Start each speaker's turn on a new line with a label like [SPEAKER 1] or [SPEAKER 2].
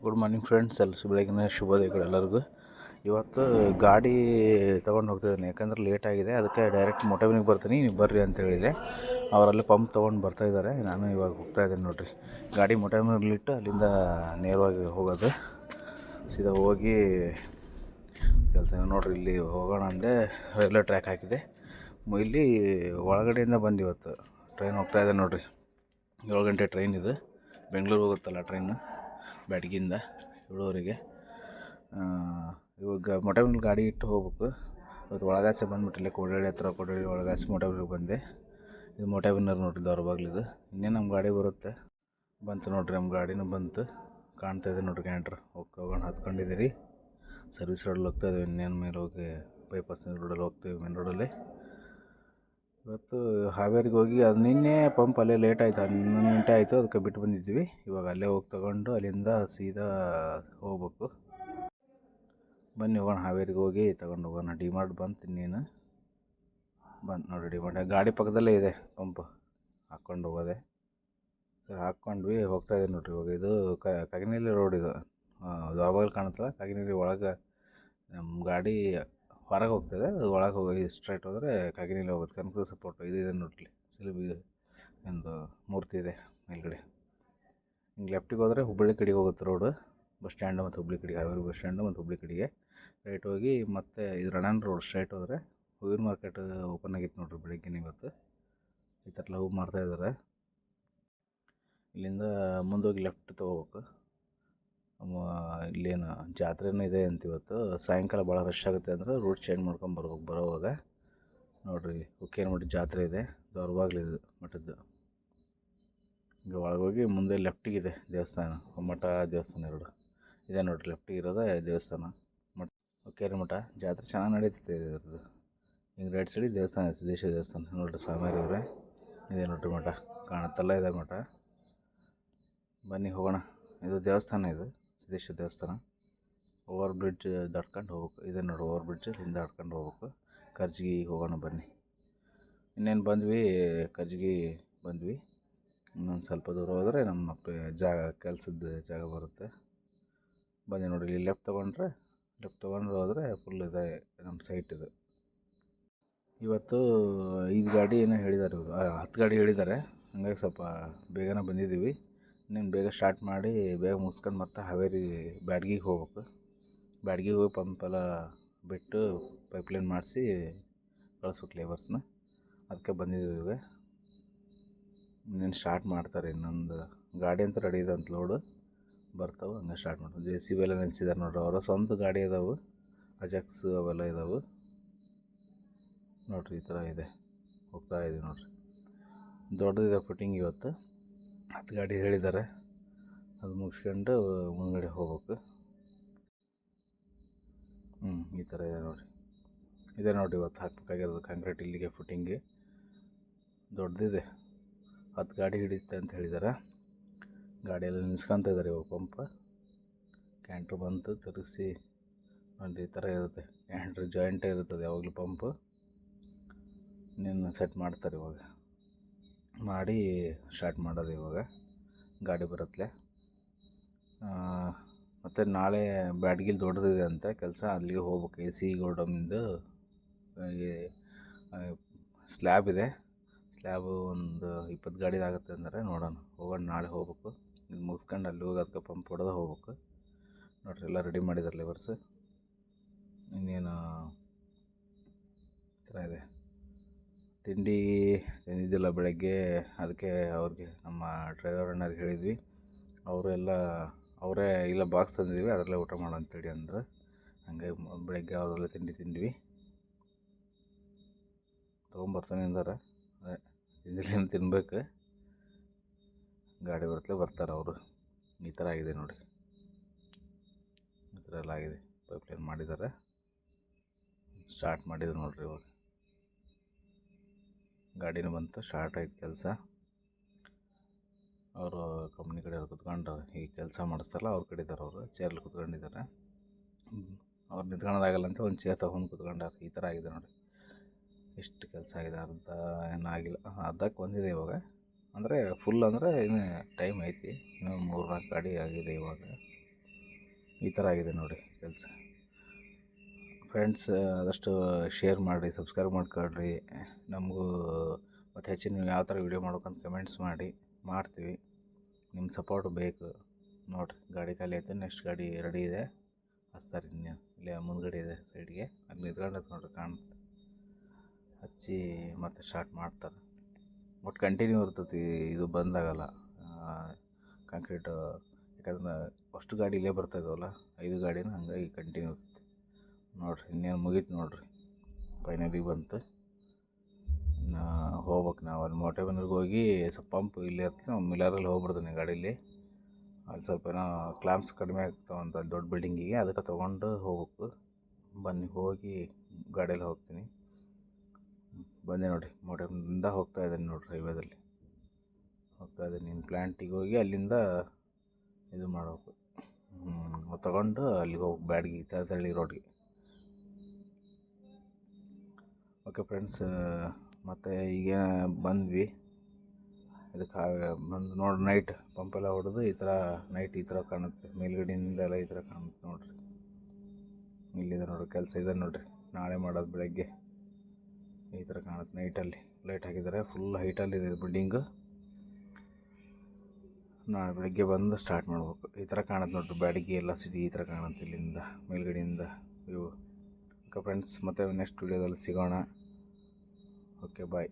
[SPEAKER 1] Good morning friends, ಬೆಳಗಿನ ಶುಭೋದಯಗಳು ಎಲ್ಲರಿಗೂ. ಇವತ್ತು ಗಾಡಿ ತೊಗೊಂಡು ಹೋಗ್ತಿದ್ದೀನಿ, ಯಾಕಂದ್ರೆ ಲೇಟ್ ಆಗಿದೆ. ಅದಕ್ಕೆ ಡೈರೆಕ್ಟ್ ಮೊಟೆವಿನಿಗೆ ಬರ್ತೀನಿ, ನೀವು ಬರ್ರಿ ಅಂತ ಹೇಳಿದೆ. ಅವರಲ್ಲಿ ಪಂಪ್ ತೊಗೊಂಡು ಬರ್ತಾಯಿದ್ದಾರೆ. ನಾನು ಇವಾಗ ಹೋಗ್ತಾಯಿದ್ದೀನಿ ನೋಡಿರಿ. ಗಾಡಿ ಮೊಟೆವಿನಲ್ಲಿಟ್ಟು ಅಲ್ಲಿಂದ ನೇರವಾಗಿ ಹೋಗೋದು. ಸೀದಾ ಹೋಗಿ ಕೆಲಸ ನೋಡಿರಿ. ಇಲ್ಲಿ ಹೋಗೋಣ ಅಂದೆ, ರೈಲ್ವೆ ಟ್ರ್ಯಾಕ್ ಹಾಕಿದೆ. ಇಲ್ಲಿ ಒಳಗಡೆಯಿಂದ ಬಂದು ಇವತ್ತು ಟ್ರೈನ್ ಹೋಗ್ತಾಯಿದೆ ನೋಡಿರಿ. 7 ಗಂಟೆ ಟ್ರೈನ್ ಇದು. ಬೆಂಗಳೂರು ಹೋಗುತ್ತಲ್ಲ ಟ್ರೈನು, ಬ್ಯಾಡಗಿಯಿಂದ 7:00 ಇವಾಗ ಮೊಟೆವಿನಲ್ಲಿ ಗಾಡಿ ಇಟ್ಟು ಹೋಗ್ಬೇಕು. ಇವತ್ತು ಒಳಗಾಸೆ ಬಂದುಬಿಟ್ಟಿಲ್ಲ, ಕೋಡಳ್ಳಿ ಹತ್ರ, ಕೋಡಳ್ಳಿ ಒಳಗಾಸೆ ಮೊಟೆವಿನಿಗೆ ಬಂದೆ. ಇದು ಮೊಟೆವಿನರ್ ನೋಡಿರಿ, ದೊರಬಾಗ್ಲಿದು. ಇನ್ನೇನು ನಮ್ಮ ಗಾಡಿ ಬರುತ್ತೆ. ಬಂತು ನೋಡಿರಿ, ನಮ್ಮ ಗಾಡಿನೂ ಬಂತು. ಕಾಣ್ತಾಯಿದೆ ನೋಡಿರಿ ಕ್ಯಾಂಟ್ರ್. ಹೋಗೋಣ ಹತ್ಕೊಂಡಿದ್ದೀರಿ. ಸರ್ವಿಸ್ ರೋಡಲ್ಲಿ ಹೋಗ್ತಾಯಿದ್ದೀವಿ. ಇನ್ನೇನು ಮೇಲೆ ಹೋಗಿ ಬೈಪಾಸ್ ರೋಡಲ್ಲಿ ಹೋಗ್ತೀವಿ, ಮೇನ್ ರೋಡಲ್ಲಿ. ಇವತ್ತು ಹಾವೇರಿಗೆ ಹೋಗಿ ಅದು ನಿನ್ನೆ ಪಂಪ್ ಅಲ್ಲೇ ಲೇಟ್ ಆಯಿತು, 11 ಗಂಟೆ ಆಯಿತು. ಅದಕ್ಕೆ ಬಿಟ್ಟು ಬಂದಿದ್ವಿ. ಇವಾಗ ಅಲ್ಲೇ ಹೋಗಿ ತೊಗೊಂಡು ಅಲ್ಲಿಂದ ಸೀದಾ ಹೋಗ್ಬೇಕು. ಬನ್ನಿ ಹೋಗೋಣ, ಹಾವೇರಿಗೆ ಹೋಗಿ ತೊಗೊಂಡು ಹೋಗೋಣ. ಡಿಮಾರ್ಟ್ ಬಂತು, ಇನ್ನೇನು ಬಂತು ನೋಡಿ ಡಿಮಾರ್ಟ್. ಗಾಡಿ ಪಕ್ಕದಲ್ಲೇ ಇದೆ ಪಂಪ್, ಹಾಕ್ಕೊಂಡು ಹೋಗೋದೆ. ಸರಿ ಹಾಕ್ಕೊಂಡ್ವಿ, ಹೋಗ್ತಾಯಿದೆ ನೋಡಿರಿ. ಇವಾಗ ಇದು ಕಾಗಿನೆಲ್ಲಿ ರೋಡ್, ಇದು ದೊರಬಾಗಿಲು ಕಾಣುತ್ತಲ್ಲ, ಕಾಗಿನೆಲ್ಲಿ ಒಳಗೆ ನಮ್ಮ ಗಾಡಿ ಹೊರಗೆ ಹೋಗ್ತದೆ. ಅದು ಒಳಗೆ ಹೋಗಿ ಸ್ಟ್ರೈಟ್ ಹೋದರೆ ಕಾಗಿನೆಲ್ಲಿ ಹೋಗುತ್ತೆ. ಕನಕದ ಸಪೋರ್ಟ್ ಇದು ಇದೆ ನೋಡಲಿ, ಸಿಲುಬಿ ಒಂದು ಮೂರ್ತಿ ಇದೆ ಮೇಲ್ಗಡೆ. ಹಿಂಗೆ ಲೆಫ್ಟಿಗೆ ಹೋದರೆ ಹುಬ್ಬಳ್ಳಿ ಕಡೆಗೆ ಹೋಗುತ್ತೆ ರೋಡು. ಬಸ್ ಸ್ಟ್ಯಾಂಡು ಮತ್ತು ಹುಬ್ಬಳ್ಳಿ ಕಡೆಗೆ, ಹಾವೇರಿ ಬಸ್ ಸ್ಟ್ಯಾಂಡು ಮತ್ತು ಹುಬ್ಬಳ್ಳಿ ಕಡೆಗೆ ರೈಟ್ ಹೋಗಿ ಮತ್ತೆ ಇದು ರಣನ್ ರೋಡ್ ಸ್ಟ್ರೈಟ್ ಹೋದರೆ ಹೂವಿನ ಮಾರ್ಕೆಟ್ ಓಪನ್ ಆಗಿತ್ತು ನೋಡಿರಿ ಬೆಳಗ್ಗೆನೇ. ಇವತ್ತು ಈ ಥರ ಹೂವು ಮಾರ್ತಾಯಿದ್ದಾರೆ. ಇಲ್ಲಿಂದ ಮುಂದೋಗಿ ಲೆಫ್ಟ್ ತೊಗೋಬೇಕು. ಇಲ್ಲೇನು ಜಾತ್ರೆನೂ ಇದೆ ಅಂತ ಇವತ್ತು. ಸಾಯಂಕಾಲ ಭಾಳ ರಶ್ ಆಗುತ್ತೆ ಅಂದರೆ ರೂಟ್ ಚೇಂಜ್ ಮಾಡ್ಕೊಂಡು ಬರ್ಬೇಕು ಬರೋವಾಗ. ನೋಡಿರಿ, ಹುಕ್ಕೇನಮಠ ಜಾತ್ರೆ ಇದೆ, ದೊರಬಾಗ್ಲಿದು ಮಠದ್ದು. ಈಗ ಒಳಗೋಗಿ ಮುಂದೆ ಲೆಫ್ಟಿಗಿದೆ ದೇವಸ್ಥಾನ, ಮಠ ದೇವಸ್ಥಾನ ಎರಡು ಇದೆ ನೋಡಿರಿ. ಲೆಫ್ಟಿಗೆ ಇರೋದೇ ದೇವಸ್ಥಾನ, ಮಠ ಹುಕ್ಕೇನಮಠ. ಜಾತ್ರೆ ಚೆನ್ನಾಗಿ ನಡೀತೈತೆ ಇದ್ರದ್ದು. ಈಗ ರೈಟ್ ಸೈಡಿಗೆ ದೇವಸ್ಥಾನ, ಸಿದ್ದೇಶ್ವರ ದೇವಸ್ಥಾನ ನೋಡಿರಿ. ಸ್ವಾಮಿಯವ್ರು ಇವರೇ. ಇದೆ ನೋಡಿರಿ ಮಠ, ಕಾಣುತ್ತಲ್ಲ ಇದೆ ಮಠ. ಬನ್ನಿ ಹೋಗೋಣ. ಇದು ದೇವಸ್ಥಾನ, ಇದು ಸಿದ್ದೇಶ್ವರ ದೇವಸ್ಥಾನ. ಓವರ್ ಬ್ರಿಡ್ಜ್ ದಾಟ್ಕೊಂಡು ಹೋಗ್ಬೇಕು. ಇದೆ ನೋಡಿ ಓವರ್ ಬ್ರಿಡ್ಜ್, ಹಿಂದೆ ದಾಟ್ಕೊಂಡು ಹೋಗ್ಬೇಕು. ಕರ್ಜಿಗಿಗೆ ಹೋಗೋಣ ಬನ್ನಿ. ಇನ್ನೇನು ಬಂದ್ವಿ, ಕರ್ಜಿಗಿ ಬಂದ್ವಿ. ಇನ್ನೊಂದು ಸ್ವಲ್ಪ ದೂರ ಹೋದರೆ ನಮ್ಮ ಜಾಗ, ಕೆಲಸದ ಜಾಗ ಬರುತ್ತೆ. ಬನ್ನಿ ನೋಡಿ, ಇಲ್ಲಿ ಲೆಫ್ಟ್ ತೊಗೊಂಡ್ರೆ ಹೋದರೆ ಫುಲ್ ಇದೆ ನಮ್ಮ ಸೈಟ್ ಇದು. ಇವತ್ತು 5 ಗಾಡಿ ಏನೋ ಹೇಳಿದ್ದಾರೆ ಇವರು, 10 ಗಾಡಿ ಹೇಳಿದ್ದಾರೆ. ಹಂಗಾಗಿ ಸ್ವಲ್ಪ ಬೇಗನೆ ಬಂದಿದ್ದೀವಿ. ಇನ್ನೇನು ಬೇಗ ಸ್ಟಾರ್ಟ್ ಮಾಡಿ ಬೇಗ ಮುಗಿಸ್ಕೊಂಡು ಮತ್ತೆ ಹಾವೇರಿ ಬ್ಯಾಡಗಿಗೆ ಹೋಗ್ಬೇಕು. ಬ್ಯಾಡಗಿಗೆ ಹೋಗಿ ಪಂಪೆಲ್ಲ ಬಿಟ್ಟು ಪೈಪ್ಲೈನ್ ಮಾಡಿಸಿ ಕಳಿಸ್ಬೇಕು ಲೇಬರ್ಸ್ನ. ಅದಕ್ಕೆ ಬಂದಿದ್ದೀವಿ ಇವಾಗ. ಇನ್ನೇನು ಸ್ಟಾರ್ಟ್ ಮಾಡ್ತಾರೆ. ಇನ್ನೊಂದು ಗಾಡಿ ಅಂತ ರೆಡಿ ಇದೆ ಅಂತ, ಲೋಡು ಬರ್ತಾವೆ, ಹಂಗೆ ಸ್ಟಾರ್ಟ್ ಮಾಡ್ತಾರೆ. JCB ಎಲ್ಲ ನಿಲ್ಸಿದ್ದಾರೆ ನೋಡ್ರಿ. ಅವರ ಸ್ವಂತ ಗಾಡಿ ಇದಾವೆ, ಅಜಾಕ್ಸ್ ಅವೆಲ್ಲ ಇದಾವೆ ನೋಡಿರಿ. ಈ ಥರ ಇದೆ, ಹೋಗ್ತಾ ಇದ್ದೀವಿ ನೋಡಿರಿ. ದೊಡ್ಡದಿದೆ ಫಿಟ್ಟಿಂಗ್. ಇವತ್ತು 10 ಗಾಡಿ ಹೇಳಿದ್ದಾರೆ. ಅದು ಮುಗಿಸ್ಕೊಂಡು ಮುಂದ್ಗಡೆ ಹೋಗ್ಬೇಕು. ಈ ಥರ ಇದೆ ನೋಡಿರಿ. ಇದೆ ನೋಡಿ ಇವತ್ತು ಹಾಕಬೇಕಾಗಿರೋದು ಕಾಂಕ್ರೀಟ್. ಇಲ್ಲಿಗೆ ಫಿಟ್ಟಿಂಗ್ಗೆ ದೊಡ್ಡದಿದೆ. 10 ಗಾಡಿ ಹಿಡಿಯುತ್ತೆ ಅಂತ ಹೇಳಿದ್ದಾರೆ. ಗಾಡಿಯೆಲ್ಲ ನಿಲ್ಸ್ಕೊತ ಇದ್ದಾರೆ ಇವಾಗ. ಪಂಪ್ ಕ್ಯಾಂಟ್ರ್ ಬಂತು, ತಿರುಗಿಸಿ ನೋಡಿ. ಈ ಥರ ಇರುತ್ತೆ ಕ್ಯಾಂಟ್ರ್, ಜಾಯಿಂಟೇ ಇರುತ್ತದೆ ಯಾವಾಗಲೂ ಪಂಪು. ಇನ್ನೇನು ಸೆಟ್ ಮಾಡ್ತಾರೆ ಇವಾಗ. ಮಾಡಿ ಸ್ಟಾರ್ಟ್ ಮಾಡೋದು ಇವಾಗ. ಗಾಡಿ ಬರುತ್ತಲೆ. ಮತ್ತು ನಾಳೆ ಬ್ಯಾಡಗಿಲಿ ದೊಡ್ಡದಿದೆ ಅಂತ ಕೆಲಸ, ಅಲ್ಲಿಗೆ ಹೋಗ್ಬೇಕು. AC ಗೋಡೌನಿಂದು ಸ್ಲ್ಯಾಬ್ ಇದೆ. ಸ್ಲ್ಯಾಬು ಒಂದು 20 ಗಾಡಿದಾಗುತ್ತೆ ಅಂದರೆ ನೋಡೋಣ, ಹೋಗೋಣ. ನಾಳೆ ಹೋಗ್ಬೇಕು. ಇದು ಮುಗಿಸ್ಕೊಂಡು ಅಲ್ಲಿ ಹೋಗಿ ಅದಕ್ಕೆ ಪಂಪ್ ಹೊಡೆದ ಹೋಗ್ಬೇಕು ನೋಡಿರಿ. ಎಲ್ಲ ರೆಡಿ ಮಾಡಿದ್ದಾರೆ ಲೇಬರ್ಸ್. ಇನ್ನೇನು ಈ ಥರ ಇದೆ. ತಿಂಡಿ ತಿಂದಿದ್ದಿಲ್ಲ ಬೆಳಗ್ಗೆ, ಅದಕ್ಕೆ ಅವ್ರಿಗೆ, ನಮ್ಮ ಡ್ರೈವರ್ ಅಣ್ಣರಿಗೆ ಹೇಳಿದ್ವಿ. ಅವರೇ ಇಲ್ಲ ಬಾಕ್ಸ್ ತಂದಿದ್ವಿ, ಅದರಲ್ಲೇ ಊಟ ಮಾಡೋ ಅಂತೇಳಿ ಅಂದ್ರೆ. ಹಂಗೆ ಬೆಳಗ್ಗೆ ಅವರೆಲ್ಲ ತಿಂಡಿ ತಿಂದ್ವಿ. ತೊಗೊಂಬರ್ತಾನೆ ಅಂದಾರೆ, ಅದೇ ತಿಂದಿಲ್ಲ ತಿನ್ಬೇಕು. ಗಾಡಿ ಬರ್ತಾರೆ ಅವರು. ಈ ಥರ ಆಗಿದೆ ನೋಡಿ, ಈ ಥರ ಎಲ್ಲ ಆಗಿದೆ. ಪೈಪ್ಲೈನ್ ಮಾಡಿದ್ದಾರೆ, ಸ್ಟಾರ್ಟ್ ಮಾಡಿದ್ರು ನೋಡಿರಿ. ಇವಾಗ ಗಾಡಿನೂ ಬಂತು, ಸ್ಟಾರ್ಟ್ ಆಯ್ತು ಕೆಲಸ. ಅವರು ಕಂಪ್ನಿ ಕಡೆಯವ್ರು ಕುತ್ಕೊಂಡ್ರೆ, ಈ ಕೆಲಸ ಮಾಡಿಸ್ತಾರಲ್ಲ ಅವ್ರ ಕಡೆ ಇದ್ದಾರೆ. ಅವರು ಚೇರಲ್ಲಿ ಕುತ್ಕೊಂಡಿದ್ದಾರೆ. ಅವ್ರು ನಿಂತ್ಕೊಳ್ಳೋದಾಗಲ್ಲ ಅಂತ ಒಂದು ಚೇರ್ ತೊಗೊಂಡು ಕುತ್ಕೊಂಡಾರೆ. ಈ ಥರ ಆಗಿದೆ ನೋಡಿ. ಎಷ್ಟು ಕೆಲಸ ಆಗಿದೆ. ಅರ್ಧ ಏನಾಗಿಲ್ಲ, ಅರ್ಧಕ್ಕೆ ಬಂದಿದೆ ಇವಾಗ. ಅಂದರೆ ಫುಲ್ ಅಂದರೆ ಇನ್ನು ಟೈಮ್ ಐತಿ. ಇನ್ನೂ 3-4 ಗಾಡಿ ಆಗಿದೆ ಇವಾಗ. ಈ ಥರ ಆಗಿದೆ ನೋಡಿ ಕೆಲಸ. ಫ್ರೆಂಡ್ಸ್ ಆದಷ್ಟು ಶೇರ್ ಮಾಡಿರಿ, ಸಬ್ಸ್ಕ್ರೈಬ್ ಮಾಡ್ಕೊಳ್ರಿ. ನಮಗೂ ಮತ್ತು ಹೆಚ್ಚಿನ ಯಾವ ಥರ ವೀಡಿಯೋ ಮಾಡ್ಬೇಕಂತ ಕಮೆಂಟ್ಸ್ ಮಾಡ್ತೀವಿ. ನಿಮ್ಮ ಸಪೋರ್ಟ್ ಬೇಕು. ನೋಡಿರಿ ಗಾಡಿ ಖಾಲಿ ಆಯ್ತು, ನೆಕ್ಸ್ಟ್ ಗಾಡಿ ರೆಡಿ ಇದೆ, ಹಚ್ತಾರೆ. ಇಲ್ಲೇ ಮುಂದ್ಗಡೆ ಇದೆ ಸೈಡ್ಗೆ, ಅಲ್ಲಿ ನಿಂತ್ಕೊಂಡೈತೆ ನೋಡಿರಿ, ಕಾಣುತ್ತೆ. ಹಚ್ಚಿ ಮತ್ತೆ ಸ್ಟಾರ್ಟ್ ಮಾಡ್ತಾರೆ. ಬಟ್ ಕಂಟಿನ್ಯೂ ಇರ್ತೈತಿ, ಇದು ಬಂದಾಗಲ್ಲ ಕಾಂಕ್ರೀಟು. ಯಾಕಂದ್ರೆ ಫಸ್ಟ್ ಗಾಡಿ ಇಲ್ಲೇ ಬರ್ತಾಯಿದ್ವಲ್ಲ, 5 ಗಾಡಿನೂ ಹಂಗಾಗಿ ಕಂಟಿನ್ಯೂ ಇರ್ತೈತಿ. ನೋಡಿರಿ ಇನ್ನೇನು ಮುಗೀತು ನೋಡಿರಿ, ಫೈನಲಿ ಬಂತು. ಇನ್ನು ಹೋಗ್ಬೇಕು ನಾವು ಅಲ್ಲಿ ಮೋಟೆಬನೂರಿಗೆ ಹೋಗಿ ಸ್ವಲ್ಪ ಪಂಪ್ ಇಲ್ಲೇ ಇರ್ತದೆ, ನಾವು ಮಿಲ್ಲರಲ್ಲಿ ಹೋಗ್ಬಿಡ್ತೀನಿ ಗಾಡೀಲಿ. ಅಲ್ಲಿ ಸ್ವಲ್ಪ ಏನೋ ಕ್ಲಾಂಪ್ಸ್ ಕಡಿಮೆ ಆಗ್ತಾವಂತ ದೊಡ್ಡ ಬಿಲ್ಡಿಂಗಿಗೆ, ಅದಕ್ಕೆ ತೊಗೊಂಡು ಹೋಗ್ಬೇಕು. ಬನ್ನಿ ಹೋಗಿ ಗಾಡಿಯಲ್ಲಿ ಹೋಗ್ತೀನಿ. ಬಂದೆ ನೋಡಿ, ಮೋಟೆಬನಿಂದ ಹೋಗ್ತಾ ಇದ್ದೀನಿ ನೋಡಿರಿ, ಹೈವೇದಲ್ಲಿ ಹೋಗ್ತಾ ಇದ್ದೀನಿ. ಇನ್ನು ಪ್ಲ್ಯಾಂಟಿಗೆ ಹೋಗಿ ಅಲ್ಲಿಂದ ಇದು ಮಾಡಬೇಕು, ತೊಗೊಂಡು ಅಲ್ಲಿಗೆ ಹೋಗಿ ಬ್ಯಾಡ್ಗಿ ತಳತಳ್ಳಿ ರೋಡ್ಗೆ. ಓಕೆ ಫ್ರೆಂಡ್ಸ್, ಮತ್ತು ಈಗ ಬಂದ್ವಿ ಇದಕ್ಕೆ ಬಂದು ನೋಡಿ. ನೈಟ್ ಪಂಪೆಲ್ಲ ಹೊಡೆದು ಈ ಥರ ನೈಟ್ ಈ ಥರ ಕಾಣುತ್ತೆ, ಮೇಲ್ಗಡೆಯಿಂದ ಎಲ್ಲ ಈ ಥರ ಕಾಣುತ್ತೆ ನೋಡಿರಿ. ಇಲ್ಲಿದೆ ನೋಡಿರಿ, ಕೆಲಸ ಇದೆ ನೋಡಿರಿ. ನಾಳೆ ಮಾಡೋದು ಬೆಳಗ್ಗೆ ಈ ಥರ ಕಾಣುತ್ತೆ. ನೈಟಲ್ಲಿ ಲೈಟ್ ಹಾಕಿದ್ದಾರೆ, ಫುಲ್ ಹೈಟಲ್ಲಿದೆ ಬಿಲ್ಡಿಂಗು. ನಾಳೆ ಬೆಳಗ್ಗೆ ಬಂದು ಸ್ಟಾರ್ಟ್ ಮಾಡ್ಬೇಕು. ಈ ಥರ ಕಾಣುತ್ತೆ ನೋಡಿರಿ, ಬ್ಯಾಡಗಿ ಎಲ್ಲ ಸಿಟಿ ಈ ಥರ ಕಾಣುತ್ತೆ ಇಲ್ಲಿಂದ ಮೇಲ್ಗಡೆಯಿಂದ ವ್ಯೂ. ಓಕೆ ಫ್ರೆಂಡ್ಸ್, ಮತ್ತೆ ನೆಕ್ಸ್ಟ್ ವೀಡಿಯೋದಲ್ಲಿ ಸಿಗೋಣ. ಓಕೆ ಬಾಯ್.